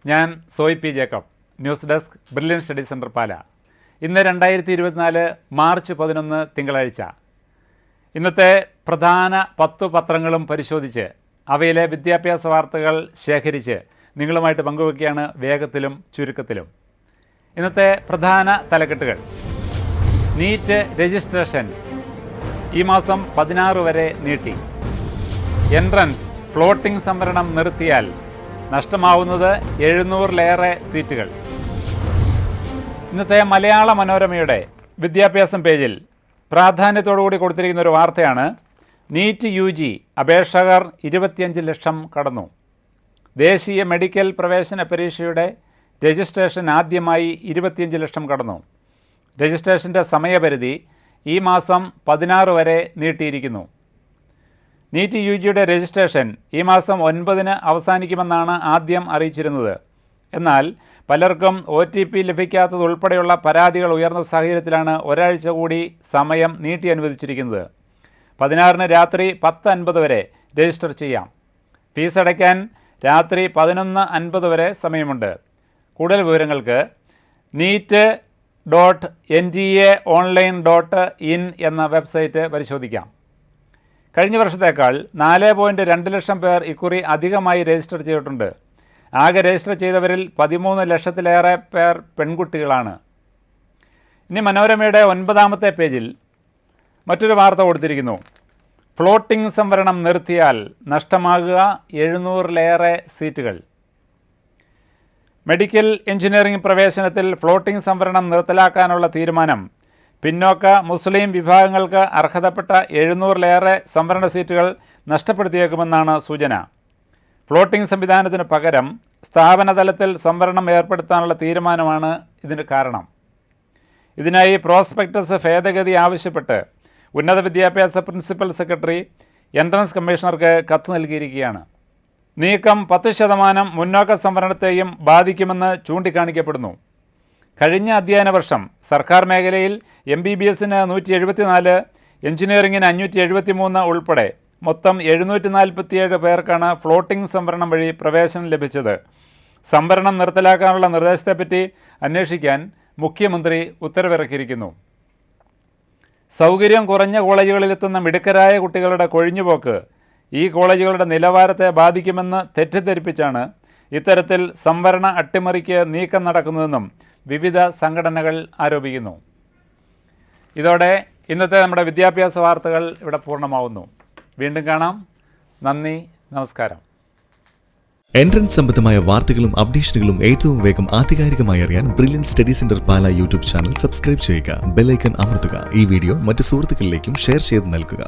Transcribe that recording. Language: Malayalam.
ഞാൻ Soy P Jacob, news desk, Brilliant Study Centre Pala. ഇന്ന് 2024 മാർച്ച് 11 തിങ്കളാഴ്ച. ഇന്നത്തെ പ്രധാന 10 പത്രങ്ങളും പരിശോധിച്ച് അവയിലെ വിദ്യാഭ്യാസ വാർത്തകൾ ശേഖരിച്ച് നിങ്ങളുമായിട്ട് പങ്കുവയ്ക്കുകയാണ് വേഗത്തിലും ചുരുക്കത്തിലും. ഇന്നത്തെ പ്രധാന തലക്കെട്ടുകൾ: നീറ്റ് രജിസ്ട്രേഷൻ ഈ മാസം 16 വരെ നീട്ടി. എൻട്രൻസ് ഫ്ലോട്ടിംഗ് സംവരണം നിർത്തിയാൽ നഷ്ടമാവുന്നത് 700-ലേറെ സീറ്റുകൾ. ഇന്നത്തെ മലയാള മനോരമയുടെ വിദ്യാഭ്യാസം പേജിൽ പ്രാധാന്യത്തോടുകൂടി കൊടുത്തിരിക്കുന്ന ഒരു വാർത്തയാണ്: നീറ്റ് UG അപേക്ഷകർ 25 ലക്ഷം കടന്നു. ദേശീയ മെഡിക്കൽ പ്രവേശന പരീക്ഷയുടെ രജിസ്ട്രേഷൻ ആദ്യമായി 25 ലക്ഷം കടന്നു. രജിസ്ട്രേഷൻ്റെ സമയപരിധി ഈ മാസം 16 വരെ നീട്ടിയിരിക്കുന്നു. നീറ്റ് UGയുടെ രജിസ്ട്രേഷൻ ഈ മാസം 9 അവസാനിക്കുമെന്നാണ് ആദ്യം അറിയിച്ചിരുന്നത്. എന്നാൽ പലർക്കും OTP ലഭിക്കാത്തതുൾപ്പെടെയുള്ള പരാതികൾ ഉയർന്ന സാഹചര്യത്തിലാണ് ഒരാഴ്ച കൂടി സമയം നീട്ടി അനുവദിച്ചിരിക്കുന്നത്. 16 രാത്രി 10:50 വരെ രജിസ്റ്റർ ചെയ്യാം. ഫീസ് അടയ്ക്കാൻ രാത്രി 11:50 വരെ സമയമുണ്ട്. കൂടുതൽ വിവരങ്ങൾക്ക് neet.nta.online.in എന്ന വെബ്സൈറ്റ് പരിശോധിക്കാം. കഴിഞ്ഞ വർഷത്തേക്കാൾ 4.2 ലക്ഷം പേർ ഇക്കുറി അധികമായി രജിസ്റ്റർ ചെയ്തിട്ടുണ്ട്. ആകെ രജിസ്റ്റർ ചെയ്തവരിൽ 13 ലക്ഷത്തിലേറെ പേർ പെൺകുട്ടികളാണ്. ഇനി മനോരമയുടെ 9-ാമത്തെ പേജിൽ മറ്റൊരു വാർത്ത കൊടുത്തിരിക്കുന്നു: ഫ്ലോട്ടിംഗ് സംവരണം നിർത്തിയാൽ നഷ്ടമാകുക 700-ലേറെ സീറ്റുകൾ. മെഡിക്കൽ എഞ്ചിനീയറിംഗ് പ്രവേശനത്തിൽ ഫ്ലോട്ടിംഗ് സംവരണം നിർത്തലാക്കാനുള്ള തീരുമാനം പിന്നോക്ക മുസ്ലിം വിഭാഗങ്ങൾക്ക് അർഹതപ്പെട്ട 700-ലേറെ സംവരണ സീറ്റുകൾ നഷ്ടപ്പെടുത്തിയേക്കുമെന്നാണ് സൂചന. ഫ്ലോട്ടിംഗ് സംവിധാനത്തിന് പകരം സ്ഥാപന തലത്തിൽ സംവരണം ഏർപ്പെടുത്താനുള്ള തീരുമാനമാണ് ഇതിന് കാരണം. ഇതിനായി പ്രോസ്പെക്ടസ് ഭേദഗതി ആവശ്യപ്പെട്ട് ഉന്നത വിദ്യാഭ്യാസ പ്രിൻസിപ്പൽ സെക്രട്ടറി എൻട്രൻസ് കമ്മീഷണർക്ക് കത്ത് നൽകിയിരിക്കുകയാണ്. നീക്കം 10% മുന്നോക്ക സംവരണത്തെയും ബാധിക്കുമെന്ന് ചൂണ്ടിക്കാണിക്കപ്പെടുന്നു. കഴിഞ്ഞ അധ്യയന വർഷം സർക്കാർ മേഖലയിൽ MBBSന് 174, എഞ്ചിനീയറിംഗിന് 573 ഉൾപ്പെടെ മൊത്തം 747 പേർക്കാണ് ഫ്ലോട്ടിംഗ് സംവരണം വഴി പ്രവേശനം ലഭിച്ചത്. സംവരണം നിർത്തലാക്കാനുള്ള നിർദ്ദേശത്തെപ്പറ്റി അന്വേഷിക്കാൻ മുഖ്യമന്ത്രി ഉത്തരവിറക്കിയിരിക്കുന്നു. സൗകര്യം കുറഞ്ഞ കോളേജുകളിലെത്തുന്ന മിടുക്കരായ കുട്ടികളുടെ കൊഴിഞ്ഞുപോക്ക് ഈ കോളേജുകളുടെ നിലവാരത്തെ ബാധിക്കുമെന്ന് തെറ്റിദ്ധരിപ്പിച്ചാണ് ഇത്തരത്തിൽ സംവരണ അട്ടിമറിക്ക് നീക്കം നടക്കുന്നതെന്നും വിവിധ സംഘടനകൾ ആരോപിക്കുന്നു. ഇതോടെ ഇന്നത്തെ നമ്മുടെ വിദ്യാഭ്യാസ വാർത്തകൾ ഇവിടെ പൂർണ്ണമാവുന്നു. വീണ്ടും കാണാം. നന്ദി, നമസ്കാരം. എൻട്രൻസ് സംബന്ധമായ വാർത്തകളും അപ്ഡേഷനുകളും ഏറ്റവും വേഗം ആധികാരികമായി അറിയാൻ ബ്രില്യൻ സ്റ്റഡി സെന്റർ പാല യൂട്യൂബ് ചാനൽ സബ്സ്ക്രൈബ് ചെയ്യുക. ബെൽ ഐക്കൺ അമർത്തുക. ഈ വീഡിയോ മറ്റു സുഹൃത്തുക്കളിലേക്കും ഷെയർ ചെയ്ത് നൽകുക.